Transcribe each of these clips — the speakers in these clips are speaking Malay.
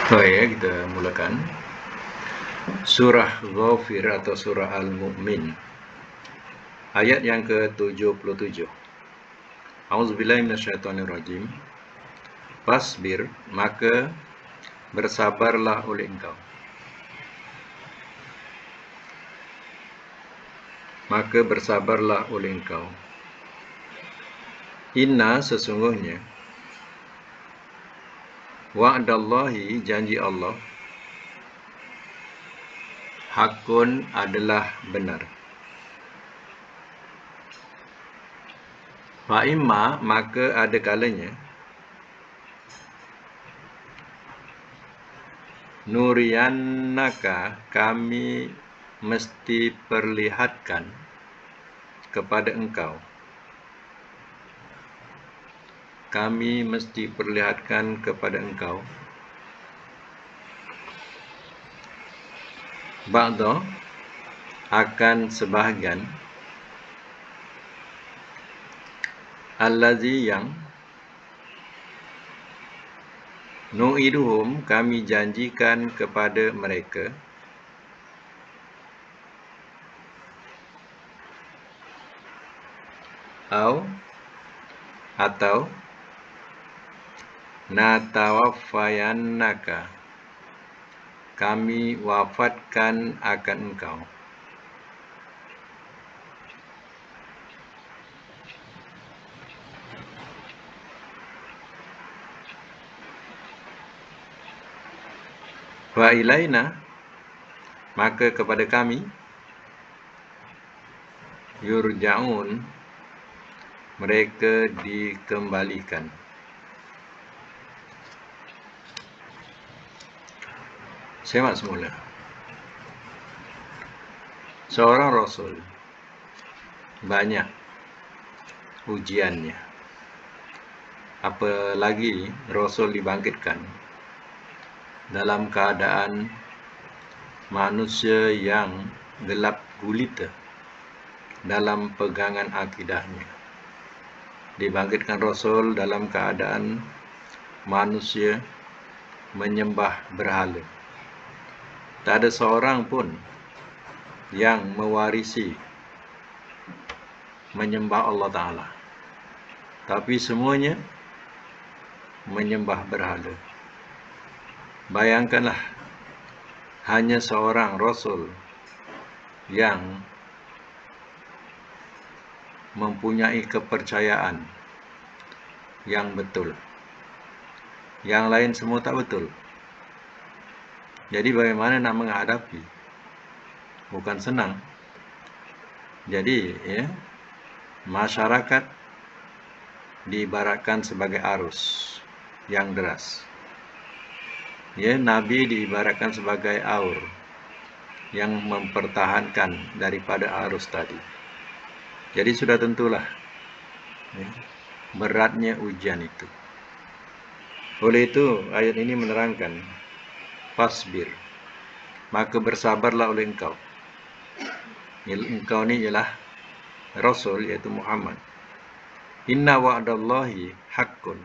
Baik, kita mulakan surah Ghafir atau surah Al-Mu'min, ayat yang ke-77. A'udzubillahi minasyaitonirrajim. Fasbir, maka bersabarlah oleh engkau. Maka bersabarlah oleh engkau. Inna, sesungguhnya, wa'dallahi, janji Allah, hakun, adalah benar. Fa'imma, maka ada kalanya, nuriyannaka, kami mesti perlihatkan kepada engkau. Kami mesti perlihatkan kepada engkau ba'da, akan sebahagian, allazi, yang, nu'iduhum, kami janjikan kepada mereka, atau natawaffayannaka, kami wafatkan akan engkau. Wa ilaina, maka kepada kami, yurja'un, mereka dikembalikan. Semak semula. Seorang Rasul banyak ujiannya, apalagi Rasul dibangkitkan dalam keadaan manusia yang gelap gulita dalam pegangan akidahnya. Dibangkitkan Rasul dalam keadaan manusia menyembah berhala. Tak ada seorang pun yang mewarisi menyembah Allah Ta'ala, tapi semuanya menyembah berhala. Bayangkanlah, hanya seorang Rasul yang mempunyai kepercayaan yang betul, yang lain semua tak betul. Jadi bagaimana nak menghadapi? Bukan senang. Jadi masyarakat diibaratkan sebagai arus yang deras. Nabi diibaratkan sebagai aur yang mempertahankan daripada arus tadi. Jadi sudah tentulah beratnya ujian itu. Oleh itu, ayat ini menerangkan, fasbir, maka bersabarlah oleh engkau. Engkau ni ialah Rasul, yaitu Muhammad. Inna wa'dallahi haqqun,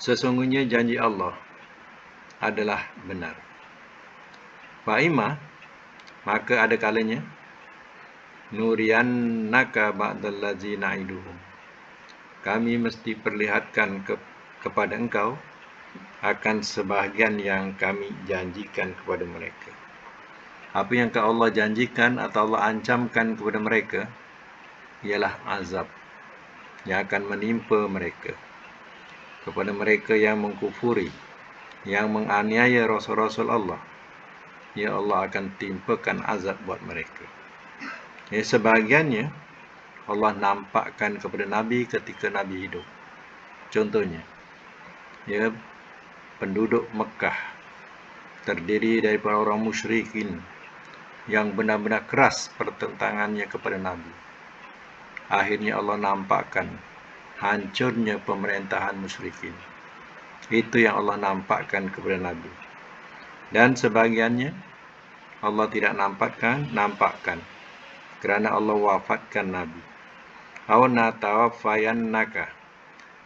sesungguhnya janji Allah adalah benar. Fa'ima, maka ada kalanya, nuriyannaka ba'dallazi na'iduhum, kami mesti perlihatkan kepada engkau akan sebahagian yang kami janjikan kepada mereka. Apa yang Allah janjikan atau Allah ancamkan kepada mereka ialah azab yang akan menimpa mereka, kepada mereka yang mengkufuri, yang menganiaya Rasul-Rasul Allah. Allah akan timpakan azab buat mereka. Sebahagiannya Allah nampakkan kepada Nabi ketika Nabi hidup. Contohnya, penduduk Mekah terdiri daripada orang musyrikin yang benar-benar keras pertentangannya kepada Nabi. Akhirnya Allah nampakkan hancurnya pemerintahan musyrikin. Itu yang Allah nampakkan kepada Nabi. Dan sebahagiannya Allah tidak nampakkan kerana Allah wafatkan Nabi. Aw natawaffayannaka,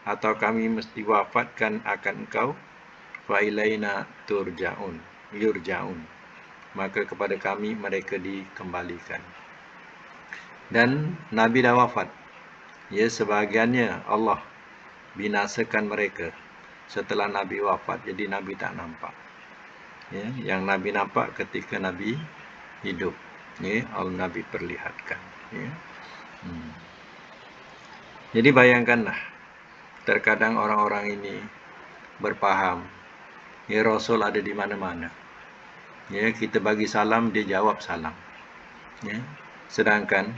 atau kami mesti wafatkan akan engkau fa ilaina yurja'un, maka kepada kami mereka dikembalikan. Dan Nabi dah wafat, ya, sebahagiannya Allah binasakan mereka setelah Nabi wafat, jadi Nabi tak nampak. Ya, yang Nabi nampak ketika Nabi hidup, ya, Nabi perlihatkan. Ya. Jadi bayangkanlah, terkadang orang-orang ini berpaham, ya, Rasul ada di mana-mana. Ya, kita bagi salam, dia jawab salam. Ya. Sedangkan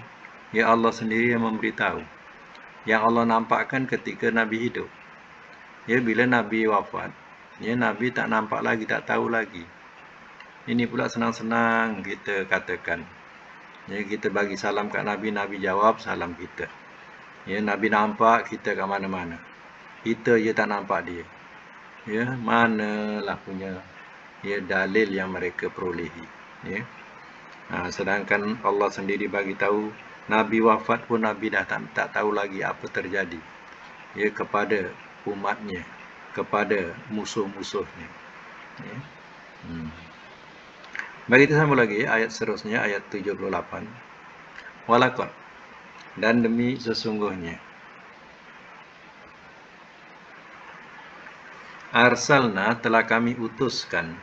ya Allah sendiri yang memberitahu. Yang Allah nampakkan ketika Nabi hidup. Ya, bila Nabi wafat, ya, Nabi tak nampak lagi, tak tahu lagi. Ini pula senang-senang kita katakan. Ya, kita bagi salam kat Nabi, Nabi jawab salam kita. Ya, Nabi nampak kita kat mana-mana. Kita je tak nampak dia. Ya, manalah punya, ya, dalil yang mereka perolehi. Ya. Sedangkan Allah sendiri bagi tahu, Nabi wafat pun Nabi dah tak tahu lagi apa terjadi, ya, kepada umatnya, kepada musuh-musuhnya. Ya. Mari kita sambung lagi ayat seterusnya, ayat 78. Walaqad, dan demi sesungguhnya, arsalna, telah kami utuskan,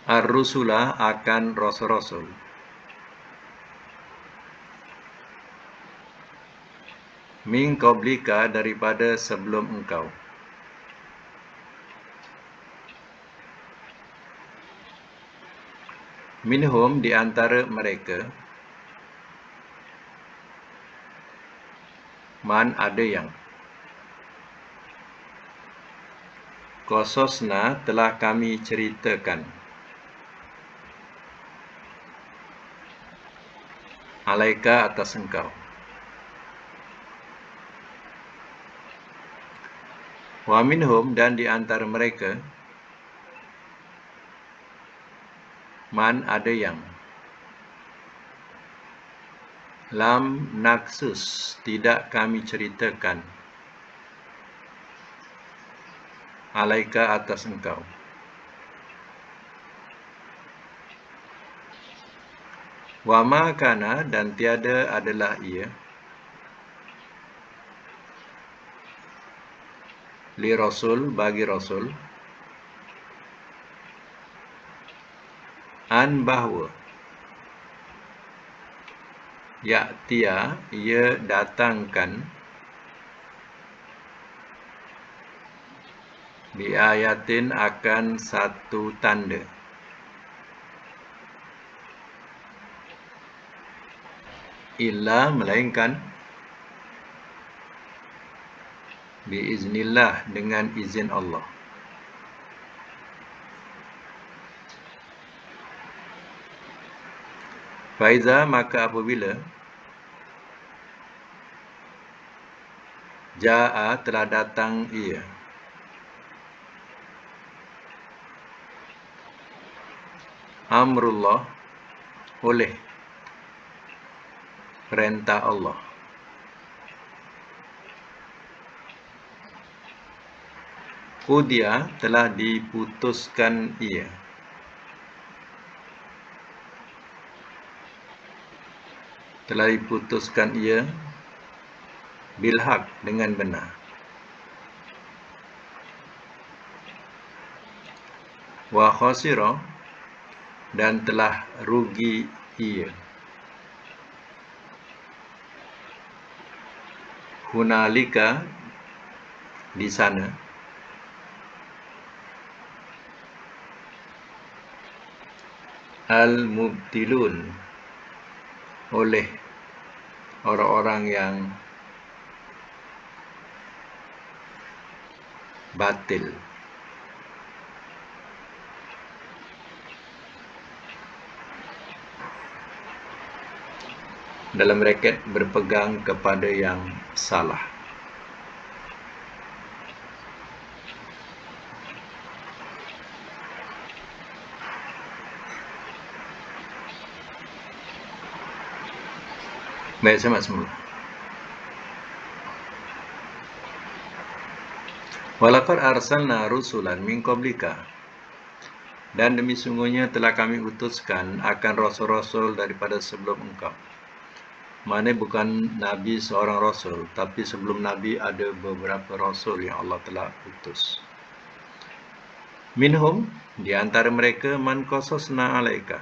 ar-rusula, akan rasul-rasul, min qablika, daripada sebelum engkau, minhum, di antara mereka, man, ada yang, qasasna, telah kami ceritakan, alaika, atas engkau, wa minhum, dan di antara mereka, man, ada yang, lam naksus, tidak kami ceritakan, alaika, atas engkau, wa ma kana, dan tiada adalah ia, li rasul, bagi rasul, an, bahawa, ya'tiya, ia datangkan, bi ayatin, akan satu tanda, illa, melainkan, biiznillah, dengan izin Allah. Faiza, maka apabila, ja'a, telah datang ia, amrullah, oleh perintah Allah, qudiya, telah diputuskan ia, bilhaq, dengan benar, wa khasira, dan telah rugi ia, hunalika, di sana, al-mubtilun, oleh orang-orang yang batil. Dalam braket, berpegang kepada yang salah. Baik, sama semula. Walaqad arsalna rusulan min qablika, dan demi sungguhnya telah kami utuskan akan rasul-rasul daripada sebelum engkau. Mana bukan Nabi seorang rasul, tapi sebelum Nabi ada beberapa rasul yang Allah telah utus. Minhum, di antara mereka, man qasasna alaika,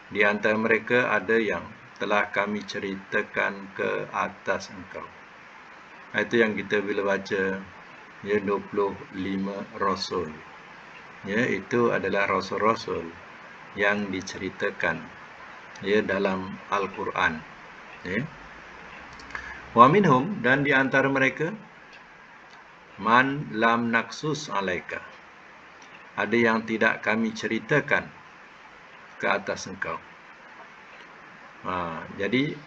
di antara mereka ada yang telah kami ceritakan ke atas engkau. Itu yang kita bila baca, ya, 25 rasul. Ya, itu adalah rasul-rasul yang diceritakan, ya, dalam Al-Quran. Ya. Wa minhum, dan di antara mereka, man lam naksus alaika, ada yang tidak kami ceritakan ke atas engkau. Jadi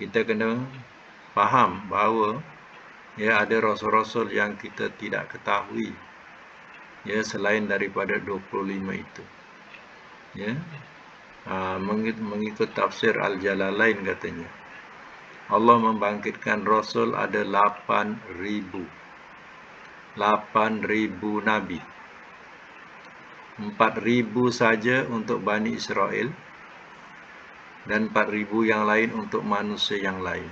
kita kena faham bahawa, ya, ada rasul-rasul yang kita tidak ketahui, ya, selain daripada 25 itu. Ya. Mengikut tafsir Al-Jalalain katanya, Allah membangkitkan rasul ada 8,000 nabi. 4,000 saja untuk Bani Israel dan 4,000 yang lain untuk manusia yang lain.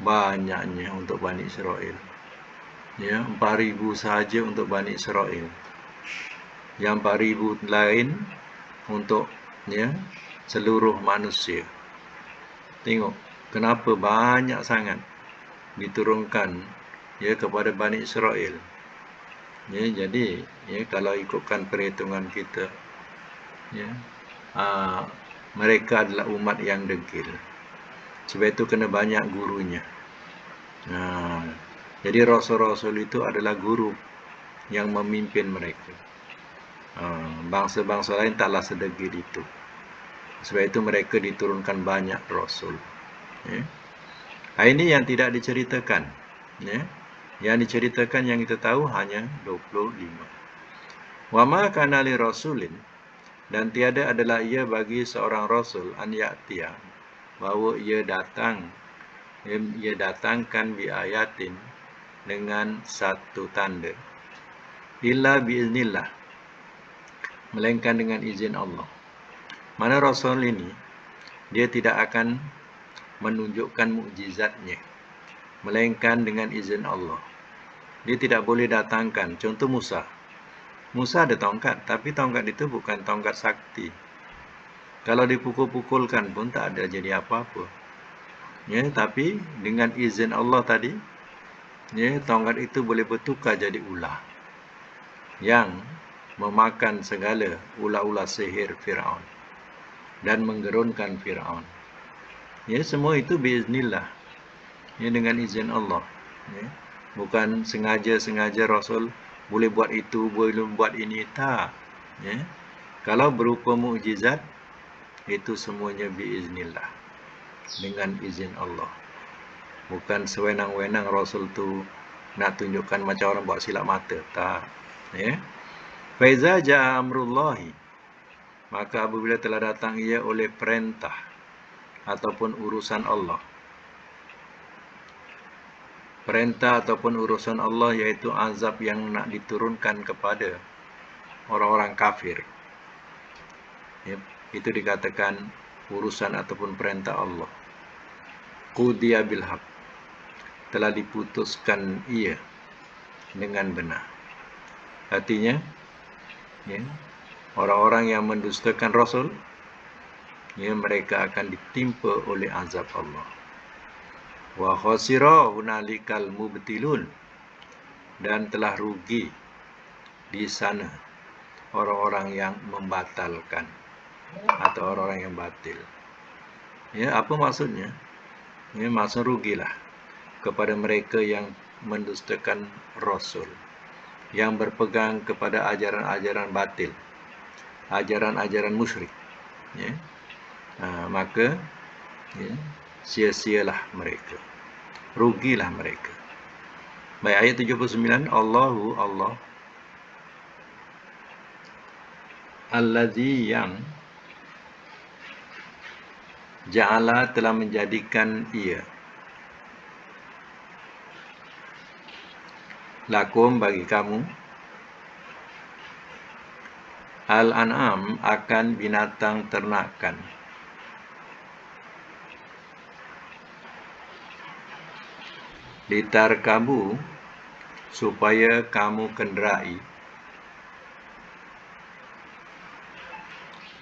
Banyaknya untuk Bani Israel. Ya, 4,000 saja untuk Bani Israel. Yang 4,000 lain untuk, ya, seluruh manusia. Tengok kenapa banyak sangat diturunkan, ya, kepada Bani Israel. Ya, jadi, ya, kalau ikutkan perhitungan kita, ya, mereka adalah umat yang degil. Sebab itu kena banyak gurunya. Jadi rasul-rasul itu adalah guru yang memimpin mereka. Bangsa-bangsa lain taklah sedegil itu. Sebab itu mereka diturunkan banyak rasul. Ya. Ini yang tidak diceritakan. Ya. Yang diceritakan yang kita tahu hanya 25. Wa ma kana li rasulin, dan tiada adalah ia bagi seorang rasul an ya'tiya, bahawa ia datangkan bi ayatin, dengan satu tanda, illa biiznillah, melainkan dengan izin Allah. Mana rasul ini dia tidak akan menunjukkan mukjizatnya melainkan dengan izin Allah. Dia tidak boleh datangkan. Contoh Musa ada tongkat, tapi tongkat itu bukan tongkat sakti. Kalau dipukul-pukulkan pun tak ada jadi apa-apa. Ya, tapi dengan izin Allah tadi, ya, tongkat itu boleh bertukar jadi ular yang memakan segala ular-ular sihir Firaun dan menggerunkan Firaun. Ya, semua itu biiznillah, ya, dengan izin Allah. Ya. Bukan sengaja Rasul boleh buat itu, boleh buat ini, tak. Ya. Kalau berupa mukjizat, itu semuanya biiznillah, dengan izin Allah. Bukan sewenang-wenang Rasul tu nak tunjukkan macam orang buat silap mata, tak. Ya. Faiza ja'a amrullahi, maka apabila telah datang ia oleh perintah ataupun urusan Allah. Perintah ataupun urusan Allah, iaitu azab yang nak diturunkan kepada orang-orang kafir. Ya, itu dikatakan urusan ataupun perintah Allah. Qudiya bil haq, telah diputuskan ia dengan benar. Artinya, ya, orang-orang yang mendustakan Rasul, ya, mereka akan ditimpa oleh azab Allah. Wa khasira hunalikal mubtilun, dan telah rugi di sana orang-orang yang membatalkan atau orang-orang yang batil. Ya, apa maksudnya? Ya, maksud rugilah kepada mereka yang mendustakan Rasul, yang berpegang kepada ajaran-ajaran batil, ajaran-ajaran musyrik. Ya. Maka, ya, sia-sialah mereka, rugilah mereka. Baik, ayat 79, Allah allazi, yang ja'ala, telah menjadikan ia, lakum bagi kamu, al-an'am akan binatang ternakan. Litarkabu supaya kamu kenderai,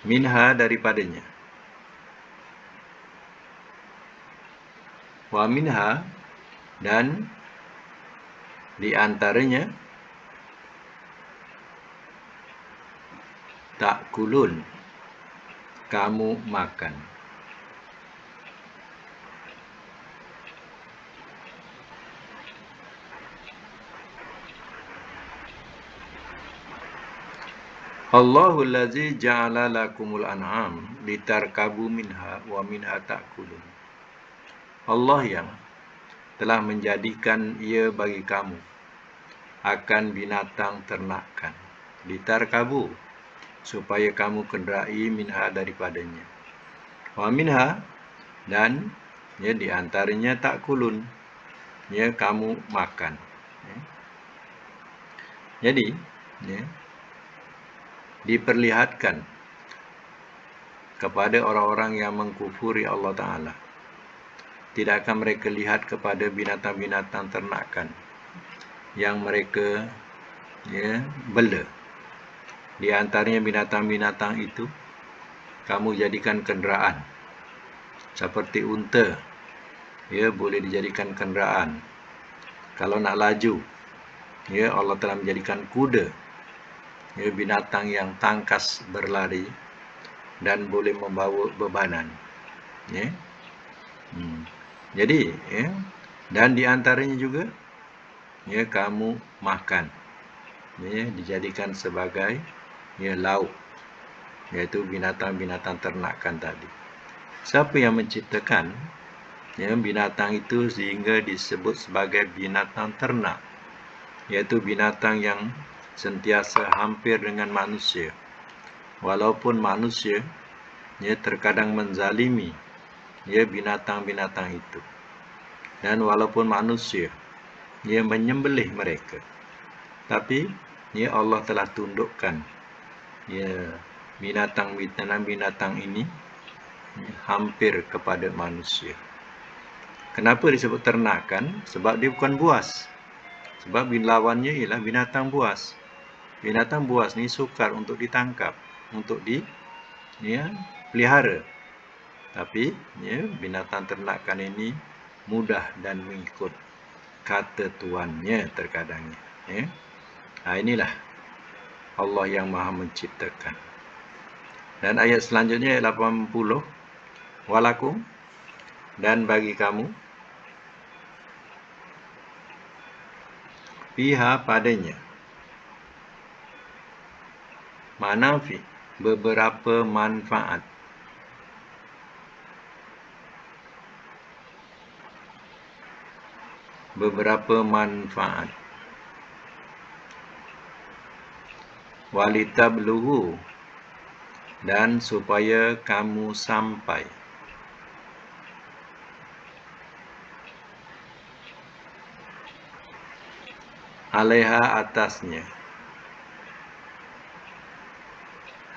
minha daripadanya, wa minha dan di antaranya, ta'kulun kamu makan. Allahul ladzi ja'ala lakumul an'am litarkabu minha wa minha ta'kulun. Allah yang telah menjadikan ia bagi kamu akan binatang ternakan, litarkabu supaya kamu kenderai, minha daripadanya, wa minha dan ya di antaranya, ta'kulun ya kamu makan. Jadi ya, diperlihatkan kepada orang-orang yang mengkufuri Allah Ta'ala. Tidak akan mereka lihat kepada binatang-binatang ternakan yang mereka ya, bela. Di antaranya binatang-binatang itu kamu jadikan kenderaan. Seperti unta, ya boleh dijadikan kenderaan. Kalau nak laju, ya Allah telah menjadikan kuda, ya binatang yang tangkas berlari dan boleh membawa bebanan. Ya. Jadi, ya, dan di antaranya juga, ya kamu makan, ya dijadikan sebagai ya lauk, yaitu binatang-binatang ternakan tadi. Siapa yang menciptakan ya binatang itu sehingga disebut sebagai binatang ternak, yaitu binatang yang sentiasa hampir dengan manusia, walaupun manusia ya terkadang menzalimi ya binatang-binatang itu, dan walaupun manusia ya menyembelih mereka, tapi ya Allah telah tundukkan ya binatang-binatang ini ya, hampir kepada manusia. Kenapa disebut ternakan? Sebab dia bukan buas. Sebab lawannya ialah binatang buas. Binatang buas ni sukar untuk ditangkap, untuk dipelihara. Tapi ya, binatang ternakan ini mudah dan mengikut kata tuannya terkadangnya. Ya. Inilah Allah yang Maha menciptakan. Dan ayat selanjutnya ayat 80, walakum dan bagi kamu, fiha padanya, manafi beberapa manfaat, walitabluhu dan supaya kamu sampai, alaiha atasnya,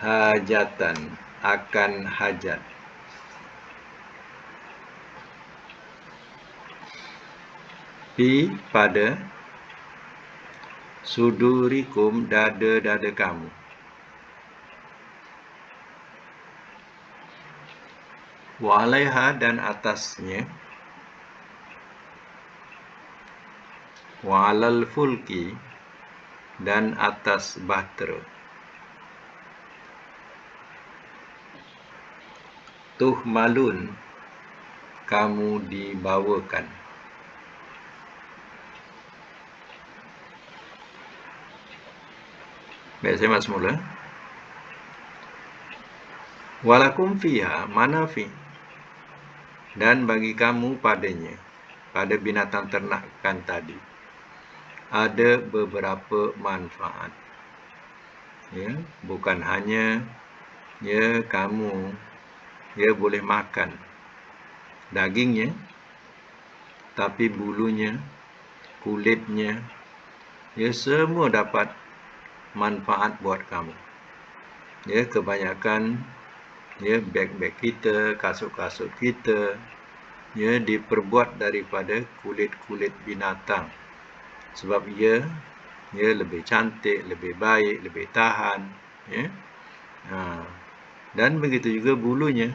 hajatan akan hajat, fi pada, sudurikum dada-dada kamu, wa alaiha dan atasnya, wa alal fulki dan atas bahtera, tuhmalun kamu dibawakan. Baik, saya masuk mula. Walakum fiha manafi dan bagi kamu padanya, pada binatang ternakan tadi, ada beberapa manfaat. Ya, bukan hanya ya kamu ya boleh makan dagingnya, tapi bulunya, kulitnya, Ya, semua dapat manfaat buat kamu. Ya, kebanyakan ya beg-beg kita, kasut-kasut kita ya diperbuat daripada kulit-kulit binatang. Sebab ia ya lebih cantik, lebih baik, lebih tahan, ya. Dan begitu juga bulunya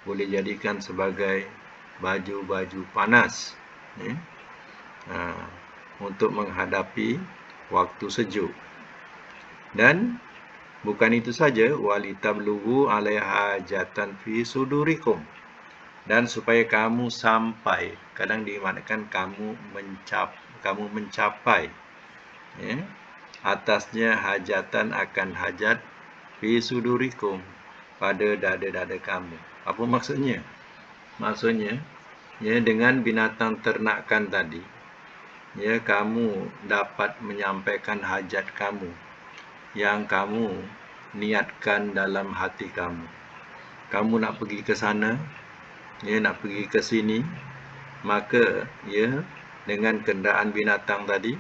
boleh jadikan sebagai baju-baju panas, ya. Untuk menghadapi waktu sejuk. Dan bukan itu saja, walitablugu alaiha hajatan fi sudurikum. Dan supaya kamu sampai, kadang dimaknakan kamu mencapai, ya, atasnya hajatan akan hajat fi sudurikum, pada dada-dada kamu. Apa maksudnya? Maksudnya, ya, dengan binatang ternakan tadi, ya, kamu dapat menyampaikan hajat kamu yang kamu niatkan dalam hati kamu. Kamu nak pergi ke sana, ya, nak pergi ke sini, maka ya dengan kenderaan binatang tadi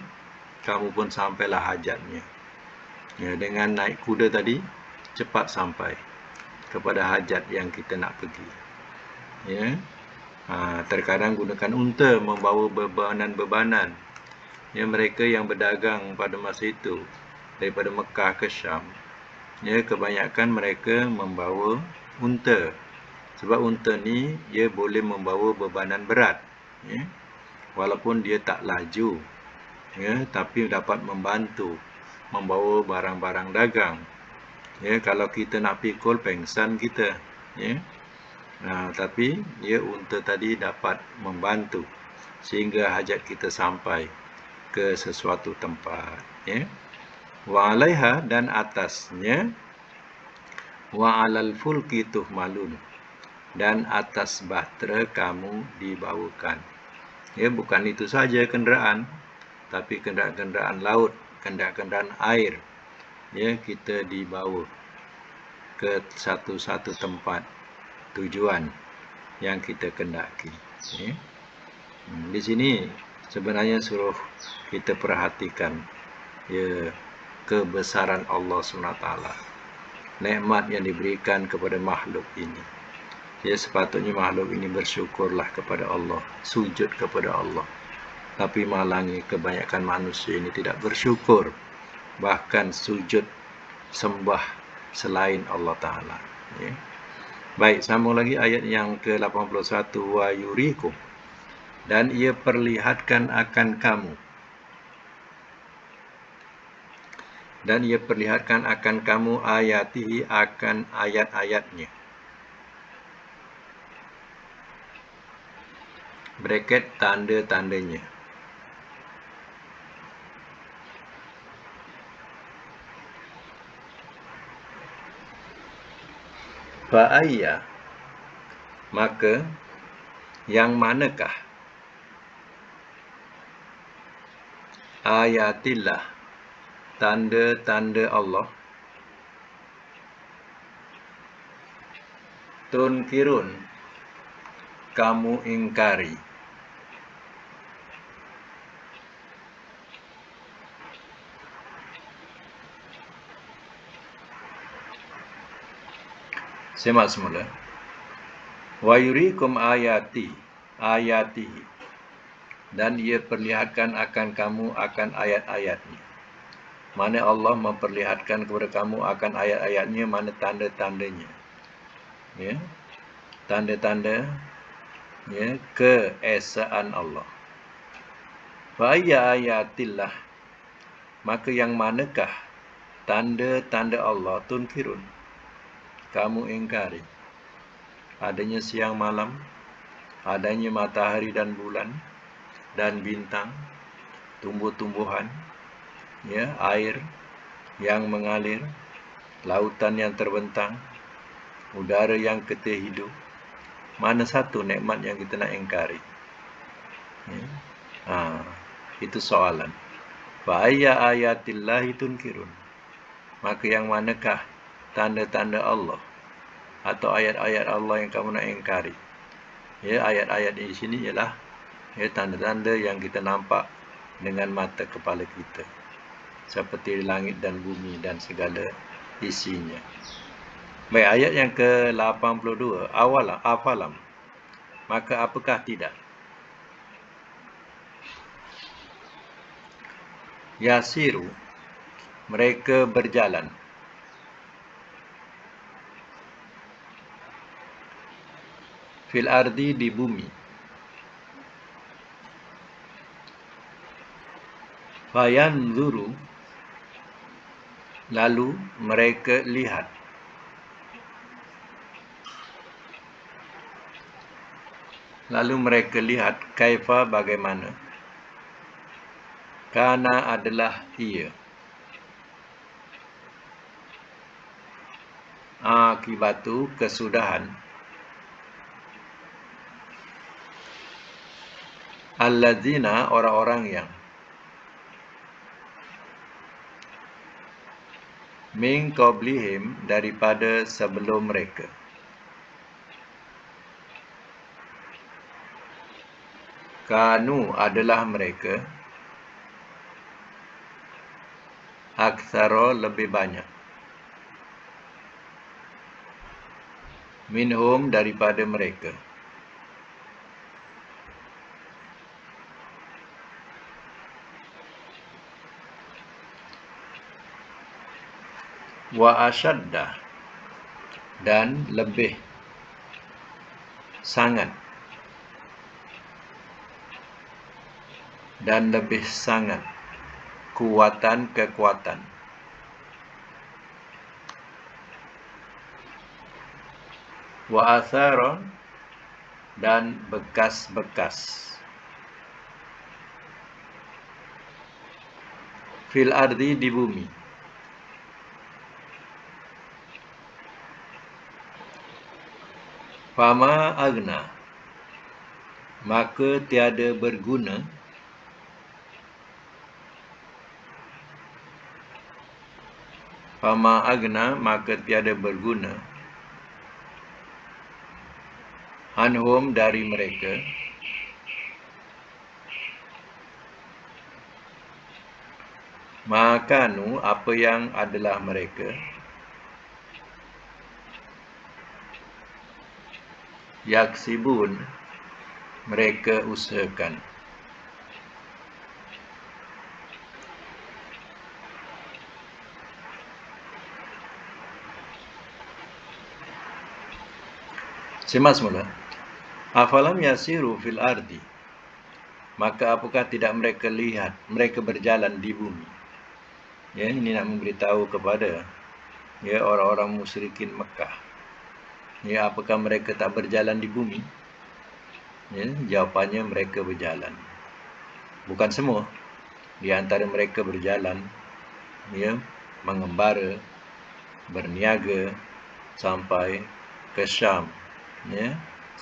kamu pun sampailah hajatnya. Ya, dengan naik kuda tadi cepat sampai kepada hajat yang kita nak pergi. Ya. Terkadang gunakan unta membawa bebanan-bebanan. Ya, mereka yang berdagang pada masa itu daripada Mekah ke Syam, ya, kebanyakan mereka membawa unta. Sebab unta ni dia boleh membawa bebanan berat, ya. Walaupun dia tak laju, ya, tapi dapat membantu membawa barang-barang dagang. Ya, kalau kita nak pikul, pengsan kita, ya. Tapi ya, unta tadi dapat membantu sehingga hajat kita sampai ke sesuatu tempat, ya. Wa alaiha, dan atasnya, wa alal fulki tuhmalun, dan atas bahtera kamu dibawakan. Ya, bukan itu saja kenderaan, tapi kenderaan-kenderaan laut, kenderaan-kenderaan air, ya, kita dibawa ke satu-satu tempat tujuan yang kita kendaki, ya. Di sini sebenarnya suruh kita perhatikan, ya, kebesaran Allah SWT, nikmat yang diberikan kepada makhluk ini. Ya, sepatutnya makhluk ini bersyukurlah kepada Allah, sujud kepada Allah. Tapi malangi kebanyakan manusia ini tidak bersyukur, bahkan sujud sembah selain Allah Ta'ala, ya. Baik, sambung lagi ayat yang ke-81. Wa yurikum, dan ia perlihatkan akan kamu, dan ia perlihatkan akan kamu ayatihi, akan ayat-ayatnya. Bracket tanda-tandanya. Fa'ayya, maka yang manakah, ayatillah, tanda-tanda Allah, tunkirun, kamu ingkari. Semak semula. Wa yurikum ayatihi, dan ia perlihatkan akan kamu akan ayat-ayatnya. Mana Allah memperlihatkan kepada kamu akan ayat-ayatnya, mana tanda-tandanya, ya, tanda-tanda, ya, keesaan Allah. Fa ayya ayatillah, maka yang manakah tanda-tanda Allah, tunkirun, kamu ingkari. Adanya siang malam, adanya matahari dan bulan dan bintang, tumbuh-tumbuhan, ya, air yang mengalir, lautan yang terbentang, udara yang kita hidup. Mana satu nikmat yang kita nak ingkari? Ya. Itu soalan. Fa ayya ayatillahi tunkirun, maka yang manakah tanda-tanda Allah atau ayat-ayat Allah yang kamu nak ingkari? Ya, ayat-ayat di sini ialah, ya, tanda-tanda yang kita nampak dengan mata kepala kita, seperti langit dan bumi dan segala isinya. Baik, ayat yang ke-82, afalam, maka apakah tidak? Yasiru, mereka berjalan. Fil ardi, di bumi. Fayanzuru, lalu mereka lihat. Lalu mereka lihat kaifa, bagaimana. Kana, adalah ia. Akibatu, kesudahan. Allazina, orang-orang yang. Min qablihim, daripada sebelum mereka. Kanu, adalah mereka. Aktsara, lebih banyak. Minhum, daripada mereka. Wa asyadda, dan lebih sangat. Dan lebih sangat. Kuatan, kekuatan. Wa athara, dan bekas-bekas. Fil ardi, di bumi. Fama agna, maka tiada berguna. Fama agna, maka tiada berguna. Anhum, dari mereka. Makanu, apa yang adalah mereka. Yaksibun, mereka usahakan. Simak semula. Afalam yasiru fil ardi, maka apakah tidak mereka lihat, mereka berjalan di bumi. Ya, ini nak memberitahu kepada orang-orang musyrikin Mekah. Ya, apakah mereka tak berjalan di bumi? Ya, jawapannya mereka berjalan. Bukan semua. Di antara mereka berjalan, mengembara, berniaga sampai ke Syam,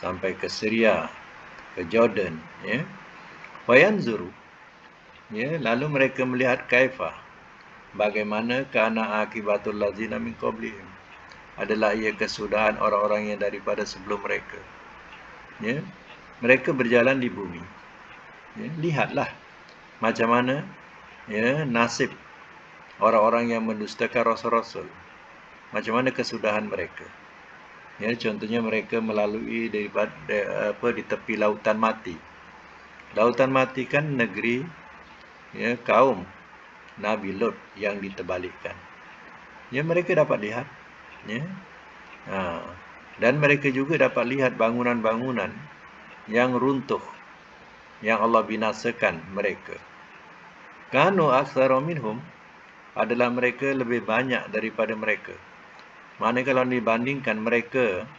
sampai ke Syria, ke Jordan, Wayanzuru, lalu mereka melihat kaifa, bagaimana kana akibatul ladzina min qablihim, adalah ia kesudahan orang-orang yang daripada sebelum mereka. Mereka berjalan di bumi. Lihatlah macam mana nasib orang-orang yang mendustakan rasul-rasul. Macam mana kesudahan mereka. Contohnya mereka melalui daripada di tepi lautan mati. Lautan mati kan negeri kaum Nabi Lut yang diterbalikkan. Mereka dapat lihat. Dan mereka juga dapat lihat bangunan-bangunan yang runtuh, yang Allah binasakan mereka. Kanu aktsara minhum, adalah mereka lebih banyak daripada mereka. Mana kalau dibandingkan mereka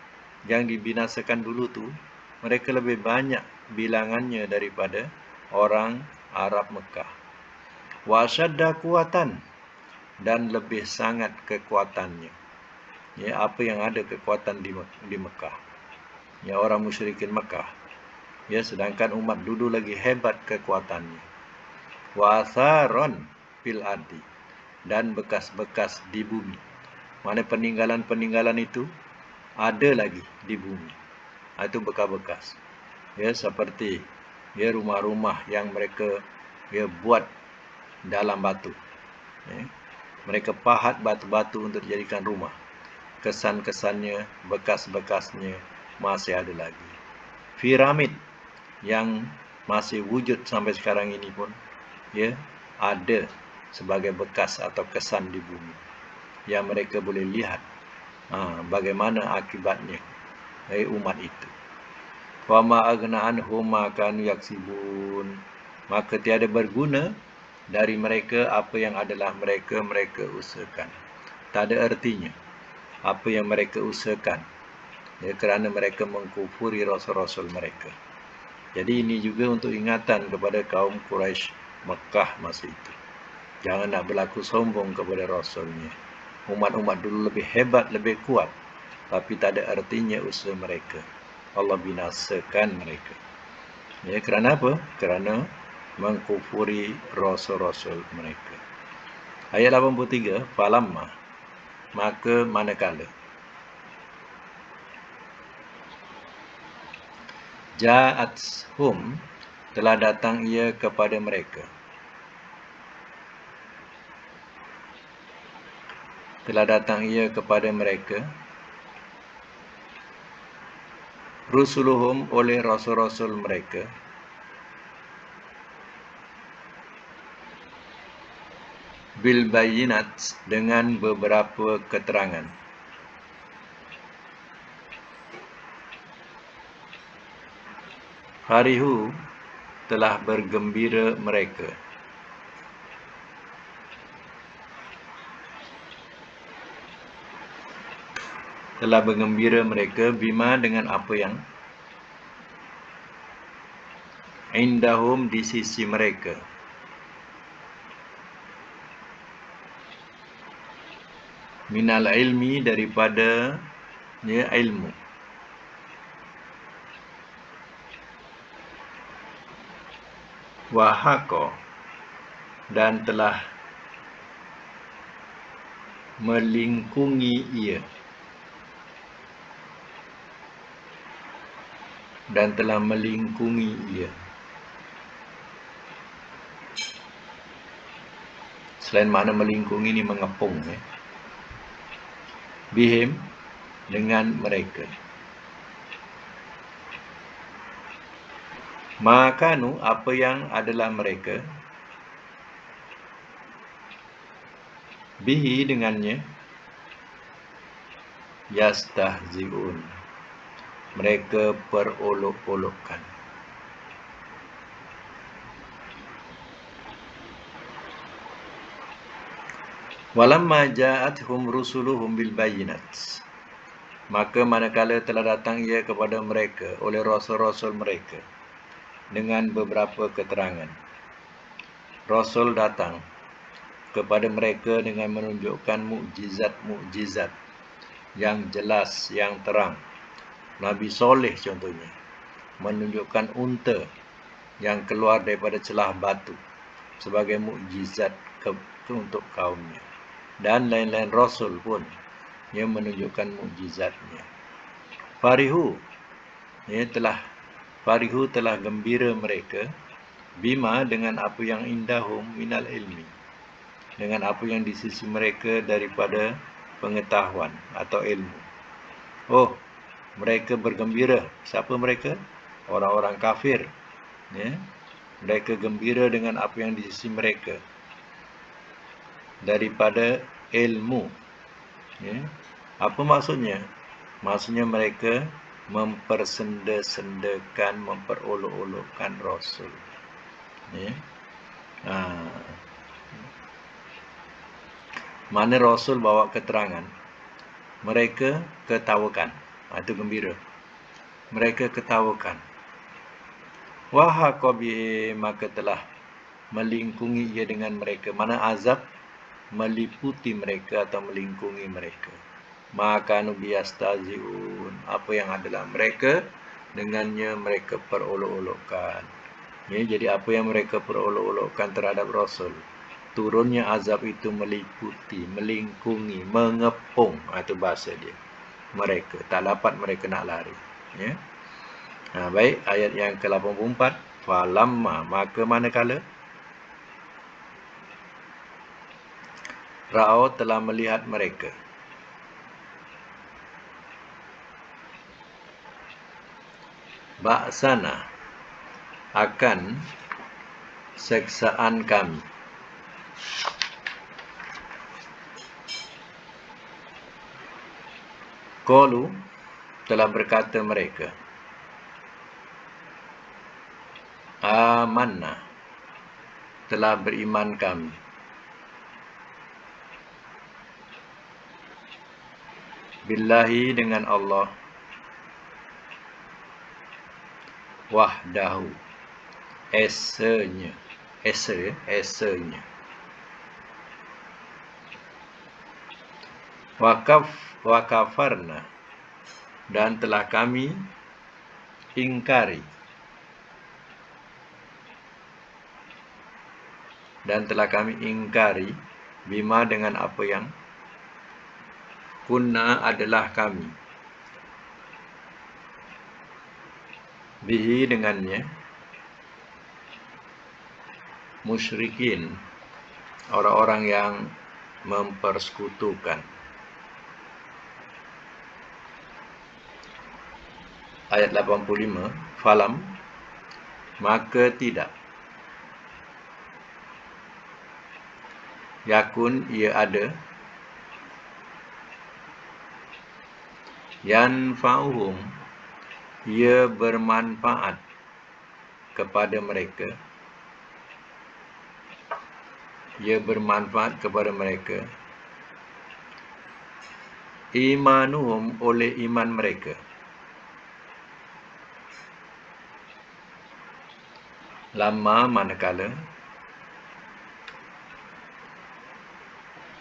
yang dibinasakan dulu tu, mereka lebih banyak bilangannya daripada orang Arab Mekah. Wa asyadda kuatan, dan lebih sangat kekuatannya. Apa yang ada kekuatan di Mekah. Orang musyrikin Mekah. Sedangkan umat dulu lagi hebat kekuatannya. Wa atharon fil ardi, dan bekas-bekas di bumi. Mana peninggalan-peninggalan itu ada lagi di bumi. Itu bekas-bekas. Seperti rumah-rumah yang mereka buat dalam batu. Mereka pahat batu-batu untuk dijadikan rumah. Kesan-kesannya, bekas-bekasnya masih ada lagi. Piramid yang masih wujud sampai sekarang ini pun ada sebagai bekas atau kesan di bumi yang mereka boleh lihat bagaimana akibatnya umat itu. Wama aghna anhum ma kanu yaksibun, maka tiada berguna dari mereka apa yang adalah mereka usahakan. Tak ada artinya apa yang mereka usahakan, kerana mereka mengkufuri rasul-rasul mereka. Jadi ini juga untuk ingatan kepada kaum Quraisy Mekah masa itu. Jangan nak berlaku sombong kepada rasulnya. Umat-umat dulu lebih hebat, lebih kuat, tapi tak ada artinya usaha mereka. Allah binasakan mereka. Kerana apa? Kerana mengkufuri rasul-rasul mereka. Ayat 83, falamma, maka manakala ja'athum, telah datang ia kepada mereka. Telah datang ia kepada mereka rusuluhum, oleh rasul-rasul mereka, bil bayinat, dengan beberapa keterangan. Farihu, telah bergembira mereka. Telah bergembira mereka bima, dengan apa yang indahum, di sisi mereka, minal ilmi, daripada ilmu. Wahako, dan telah melingkungi ia, dan telah melingkungi ia. Selain makna melingkungi ini mengepung, bihim, dengan mereka. Makanu, apa yang adalah mereka, bihi, dengannya, yastahzi'un, mereka perolok-olokkan. Walamma ja'athum rusuluhum bil bayinat, maka manakala telah datang ia kepada mereka oleh rasul-rasul mereka dengan beberapa keterangan. Rasul datang kepada mereka dengan menunjukkan mukjizat-mukjizat yang jelas, yang terang. Nabi Soleh contohnya menunjukkan unta yang keluar daripada celah batu sebagai mukjizat untuk kaumnya. Dan lain-lain rasul pun yang menunjukkan mukjizatnya. Farihu, telah gembira mereka bima, dengan apa yang indahum minal ilmi, dengan apa yang di sisi mereka daripada pengetahuan atau ilmu. Mereka bergembira. Siapa mereka? Orang-orang kafir. Mereka gembira dengan apa yang di sisi mereka daripada ilmu. Apa maksudnya? Maksudnya mereka mempersenda-sendakan, memperolok-olokkan Rasul. Mana Rasul bawa keterangan, mereka ketawakan. Itu gembira. Mereka ketawakan. Wahaqabi, maka telah melingkungi ia dengan mereka. Mana azab meliputi mereka atau melingkungi mereka. Maka nubiyastaziun, apa yang adalah mereka dengannya mereka perolok-olokkan. Jadi apa yang mereka perolok-olokkan terhadap Rasul, turunnya azab itu meliputi, melingkungi, mengepung. Itu bahasa dia. Mereka tak dapat, mereka nak lari. Baik, ayat yang ke-84. Falamma, maka manakala Ra'au telah melihat mereka. Ba'sana akan seksaan kami. Qalu telah berkata mereka. Amanna telah beriman kami. Billahi dengan Allah. Wahdahu esanya. Wakafarna dan telah kami ingkari. Bima dengan apa yang kunna adalah kami. Bihi dengannya. Musyrikin orang-orang yang mempersekutukan. Ayat 85. Falam maka tidak. Yakun ia ada. Yanfa'uhum ia bermanfaat kepada mereka. Imanuhum oleh iman mereka. Lama manakala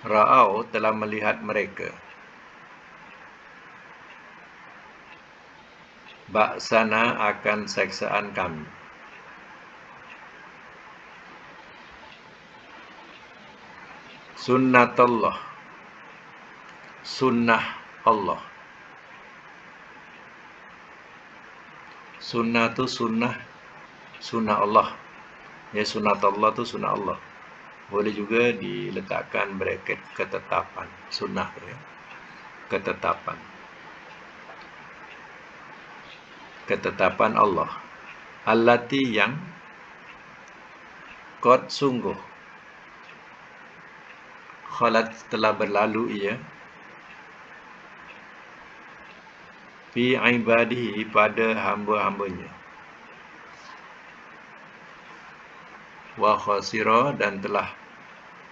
Ra'au telah melihat mereka. Ba'sana akan seksaan kami. Sunnatullah sunnah Allah. Sunnah tu sunnah Allah. Ya, sunnatullah tu sunnah Allah. Boleh juga diletakkan bracket ketetapan. Sunnah tu ya. Ketetapan Allah. Allati yang qad sungguh khalat telah berlalu ia fi ibadihi pada hamba-hambanya. Wa khasira dan telah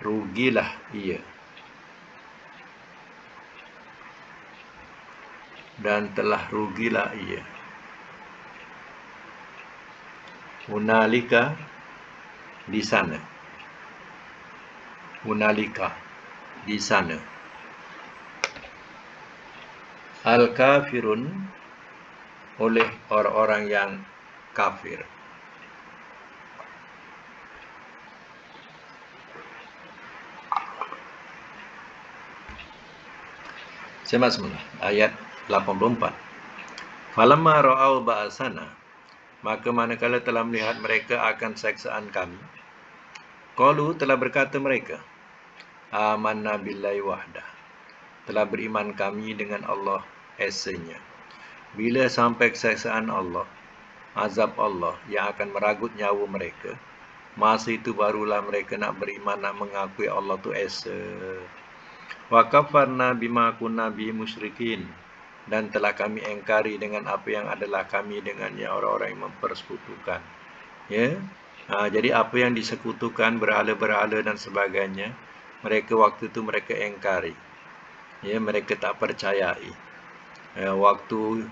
rugilah ia. Hunalika di sana. Al-kafirun oleh orang-orang yang kafir. Simak semula. Ayat 84. Falamma ra'au ba'asana maka manakala telah melihat mereka akan seksaan kami. Qalu telah berkata mereka. Amanna billahi wahdah. Telah beriman kami dengan Allah esanya. Bila sampai keseksaan Allah, azab Allah yang akan meragut nyawa mereka, masa itu barulah mereka nak beriman, nak mengakui Allah tu esa. Wa kafarna bima kunna bi musyrikin dan telah kami engkari dengan apa yang adalah kami dengannya orang-orang yang mempersekutukan. Ya. Jadi apa yang disekutukan berhala-berhala dan sebagainya, mereka waktu itu mereka engkari. Ya, mereka tak percayai. Waktu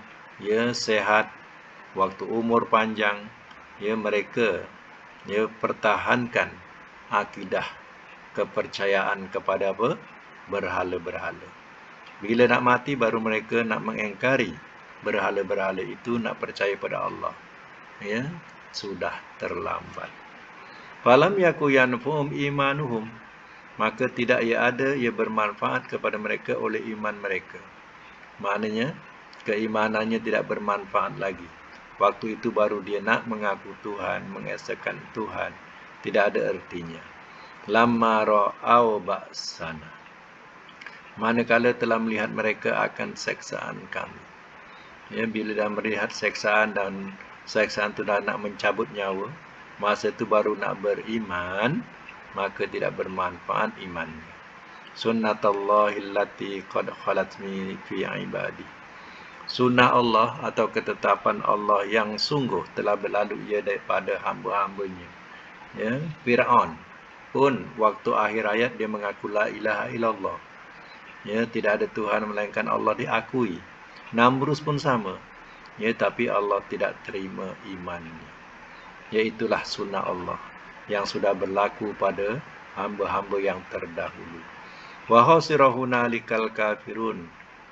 sehat, waktu umur panjang, mereka pertahankan akidah kepercayaan kepada apa? Berhala-berhala. Bila nak mati baru mereka nak mengingkari berhala-berhala itu, nak percaya pada Allah. Ya, sudah terlambat. Falam yaku yanfuhum imanuhum maka tidak ia bermanfaat kepada mereka oleh iman mereka. Maknanya keimanannya tidak bermanfaat lagi. Waktu itu baru dia nak mengaku Tuhan, mengesahkan Tuhan. Tidak ada artinya. Lamma ra'au ba'sana manakala telah melihat mereka akan seksaan kami. Ya, bila dah melihat seksaan dan seksaan itu dah nak mencabut nyawa, masa itu baru nak beriman, maka tidak bermanfaat imannya. Sunnatullahi allati qad khalat fi ibadi. Sunnah Allah atau ketetapan Allah yang sungguh telah berlalu ia daripada hamba-hambanya. Ya, Fir'aun pun waktu akhir hayat dia mengaku la ilaha illallah. Ya, tidak ada Tuhan melainkan Allah diakui. Namrus pun sama. Ya, tapi Allah tidak terima imannya. Yaitulah sunnah Allah yang sudah berlaku pada hamba-hamba yang terdahulu. Wa khasira hunalikal kafirun,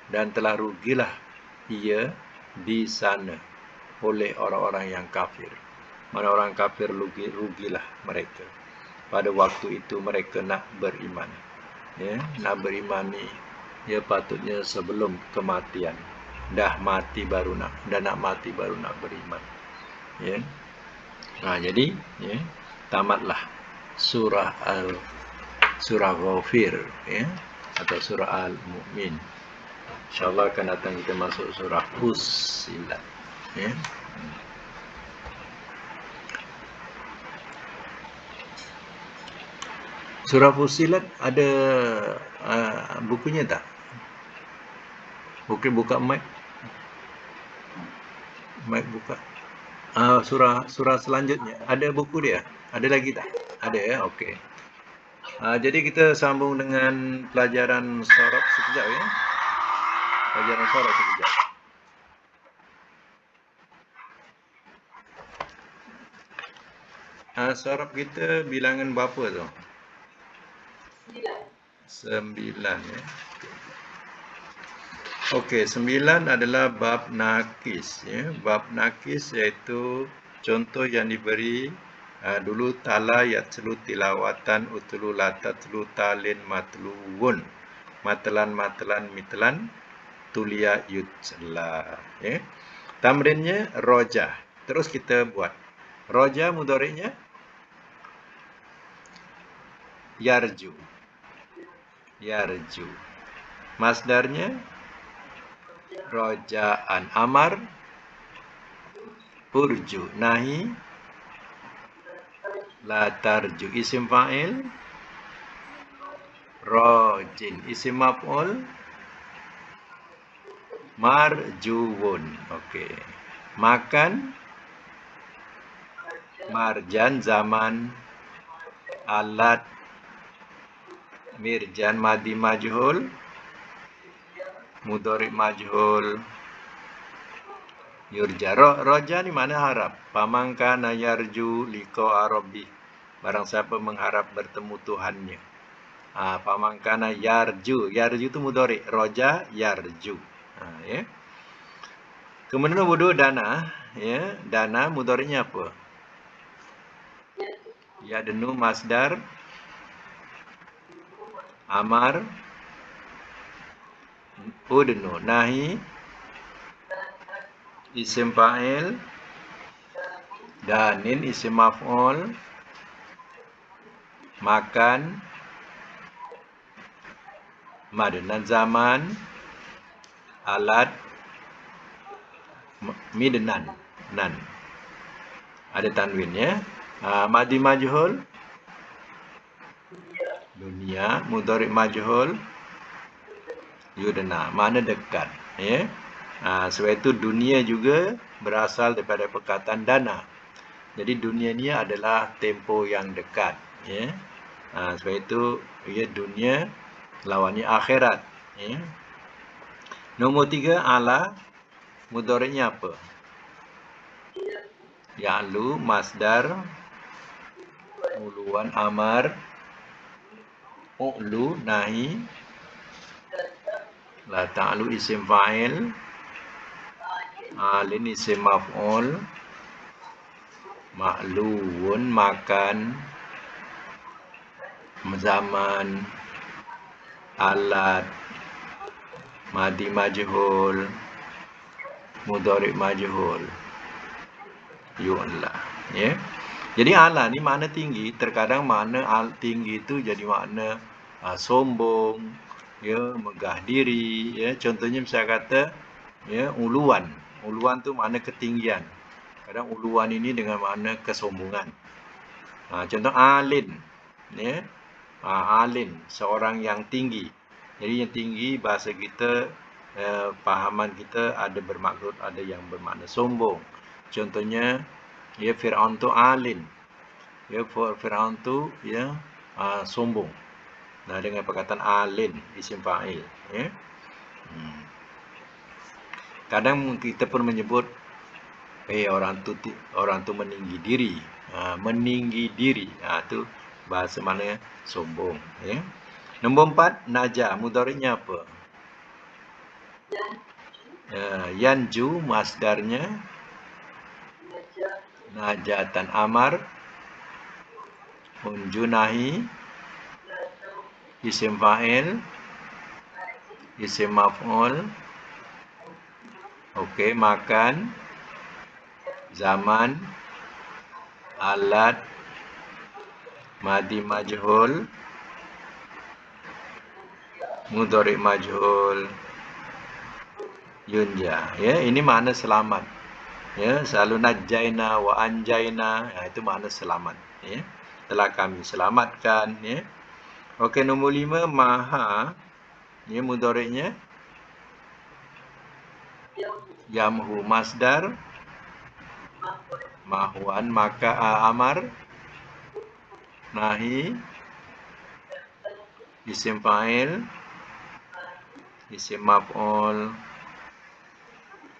dan telah rugilah ia di sana oleh orang-orang yang kafir. Mana orang kafir rugilah mereka. Pada waktu itu mereka nak beriman. Ya, nak beriman ni ya patutnya sebelum kematian. Dah mati baru nak mati baru nak beriman. Ya. Jadi ya, tamatlah surah Ghafir, ya, atau surah Al-Mu'min. InsyaAllah akan datang kita masuk surah Fussilat. Ya. Surah Fussilat ada bukunya tak? Buka mic. Mic buka. Surah selanjutnya ada buku dia? Ada lagi tak? Ada ya, okey. Jadi kita sambung dengan pelajaran sorab sekejap ya. Pelajaran sorab sekejap. Sorab kita bilangan berapa tu? 9 ya. Okey, 9 adalah bab nakis ya. Bab nakis iaitu contoh yang diberi dulu tala yatslu tilawatan utlu latatlu talin matluun. Matelan mitlan tulia yutsla ya. Tamrinnya roja. Terus kita buat. Roja mudhari'nya yarju. Masdarnya rojaan. Amar urju. Nahi la tarju. Isim fa'il rojin. Isim maf'ul marjuun. Okey. Makan marjan. Zaman alat mirjan. Madi majhul mudhari majhul yurja. Roja ni mana harap. Pamangkana yarju liqa rabbi. Barang siapa mengharap bertemu Tuhannya. Pamangkana yarju. Yarju tu mudhari. Roja yarju. Ya. Kemudian wudu dana. Ya. Dana mudhari'nya apa? Yadnu masdar. Amar udnu. Nahi isim fa'il. Danin isim maf'ul. Makan madnan. Zaman alat midnan. Nan. Ada tanwin ya. Madi majhul dunia. Mudhari majhul yudna. Mana dekat ya. Sebab itu dunia juga berasal daripada perkataan dana. Jadi dunia ni adalah tempoh yang dekat ya. Sebab itu ya, dunia lawannya akhirat ya. Nombor 3 ala mudhari'nya apa? Ya'lu masdar uluan. Amar u'lu. Nahi la ta'lu isim fa'il. Alin isim maf'ul. Ma'luun makan. Zaman alat madi majhul mudhari majhul yu'la ya. Jadi ala ni makna tinggi. Terkadang makna tinggi itu jadi makna sombong ya, megah diri, ya. Contohnya misalnya kata, ya, uluan. Uluan tu makna ketinggian. Kadang uluan ini dengan makna kesombongan. Contoh alin, ya. Alin, seorang yang tinggi. Jadi yang tinggi bahasa kita, pahaman kita ada bermaksud, ada yang bermakna sombong. Contohnya, ya, Firaun tu alin. Ya, Firaun tu, ya, sombong. Nah, dengan perkataan alin, isim fa'il, ya. Kadang kita pun menyebut orang tu meninggi diri. Meninggi diri. Tu bahasa mana sombong, ya. Nombor 4, naja. Mudhari'nya apa? Yanju, masdarnya najatan. Amar, unjunahi, isim fa'il, isim maf'ul. Okey, makan, zaman, alat, madi majhul, mudhari' majhul, yunja. Ya, ini makna selamat. Ya, selalu najaina wa anjaina, itu makna selamat, ya. Telah kami selamatkan, ya. Okey, nombor 5, maha. Ya, mudhari'nya yamhu, masdar mahwan, maka amar, nahi, isim fa'il, isim maf'ul,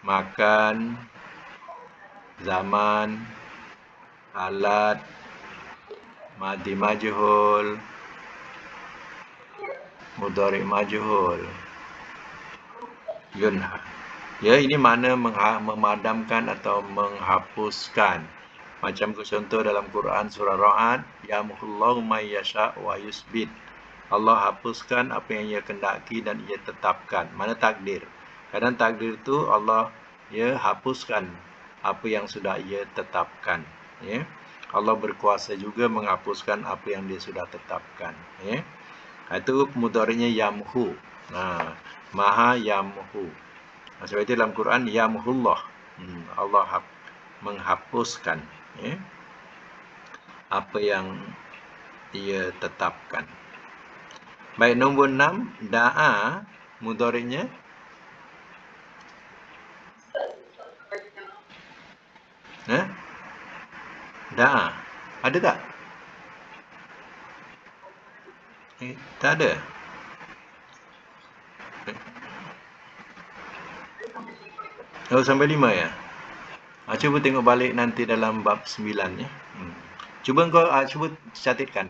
makan, zaman, alat, madi majhul, mudhari' majhul, yunha. Ya, ini makna memadamkan atau menghapuskan. Macam contoh dalam Quran surah Ra'ad, yamhullahu may yasha' wa yusbit. Allah hapuskan apa yang ia kendaki dan ia tetapkan. Mana takdir. Kadang takdir itu Allah, ya, hapuskan apa yang sudah ia tetapkan, ya. Allah berkuasa juga menghapuskan apa yang dia sudah tetapkan, ya. Itu mudhari'nya yamhu. Maha yamhu. Sebab itu dalam Quran yamhullah, Allah menghapuskan, ya, apa yang ia tetapkan. Baik, nombor 6, da'a. Mudhari'nya da'a. Ada tak? Tak ada. Oh, sampai 5 ya? Cuba tengok balik nanti dalam bab 9, ya. Cuba kau cuba catatkan.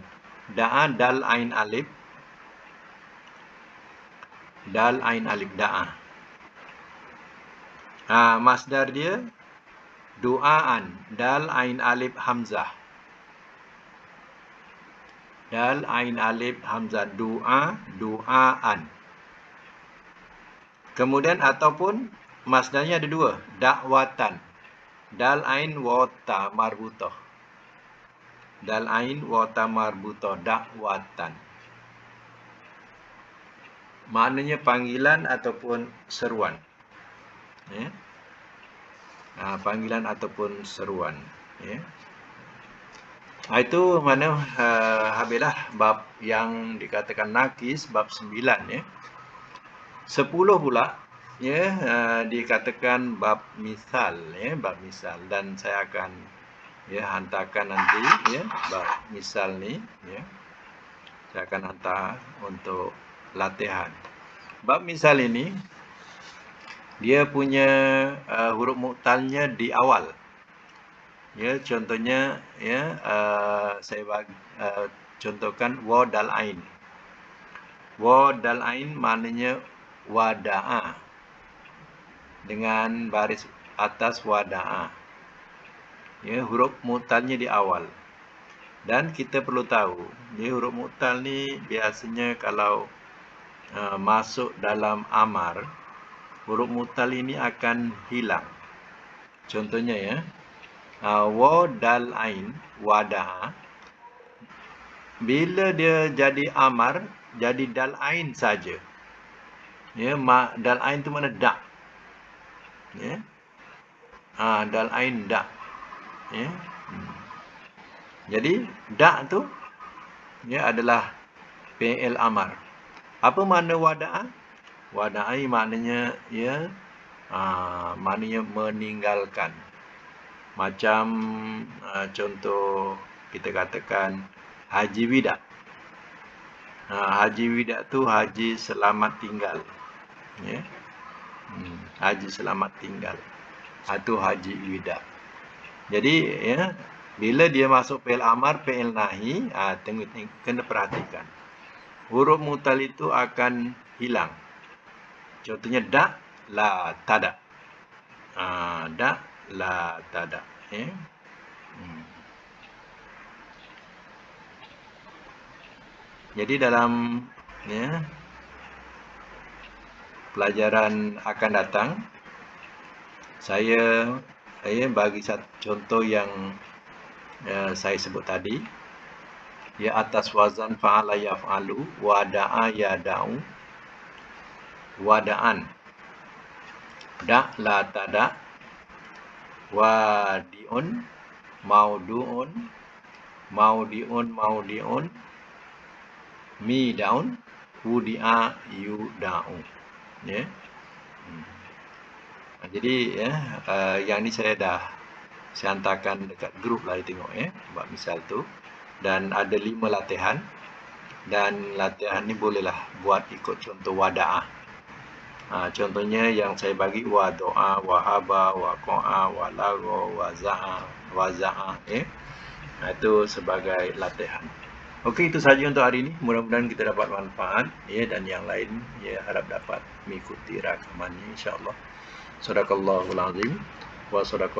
Da'a, dal ain alif. Dal ain alif, da'a. Masdar dia du'aan, dal ain alif hamzah. Dal ain alif hamzah, du'aan. Kemudian ataupun masdarnya ada 2, dakwatan. Dal ain wa ta marbutah. Dal ain wa ta marbutah, dakwatan. Maknanya panggilan ataupun seruan. Ya. Panggilan ataupun seruan, ya. Itu mana habislah bab yang dikatakan nakis, bab 9, ya. 10 pula, ya, dikatakan bab misal, ya, bab misal, dan saya akan, ya, hantarkan nanti, ya, bab misal ni, ya. Saya akan hantar untuk latihan. Bab misal ini dia punya huruf mu'talnya di awal. Ya, contohnya, ya, saya contohkan wa dal ain. Wa dal ain maknanya wada'a, dengan baris atas wada'a. Ya, huruf mu'talnya di awal. Dan kita perlu tahu, ya, huruf mu'tal ni biasanya kalau masuk dalam amar, huruf mu'tal ini akan hilang. Contohnya, ya, wa dal ain, wada'a. Bila dia jadi amar, jadi dal ain saja. Ya, dal ain tu mana dak. Ya. Dal ain dak. Ya. Jadi dak tu ya adalah fi'il amar. Apa makna wada'a? Wada'a maknanya ya maknanya meninggalkan. Macam contoh kita katakan haji wida. Haji wida tu haji selamat tinggal. Ya. Haji selamat tinggal. Itu haji wida. Jadi ya, bila dia masuk fi'il amar, fi'il nahi, kena perhatikan. Huruf mutal itu akan hilang. Contohnya dak, la, tada. Dak, la, tada. Ya. Jadi dalam ya, pelajaran akan datang, saya bagi satu contoh yang saya sebut tadi. Ya, atas wazan fa'ala yaf'alu, wada'a yada'u, wada'an, da' la tada, wadi'un, maudu'un, maudi'un, mida'un, wudi'a yuda'u. Ya. Jadi ya, yang ni saya hantarkan dekat grup lah, tengok ya, buat misal tu. Dan ada 5 latihan. Dan latihan ni bolehlah buat ikut contoh wada'ah. Contohnya yang saya bagi wado'a, wahaba, waqa'a, walago, waza'a. Itu sebagai latihan. Okey, itu sahaja untuk hari ini. Mudah-mudahan kita dapat manfaat ya, dan yang lain ya harap dapat mengikuti rakamannya insya-Allah. Sadaqallahul azim wa sadaqa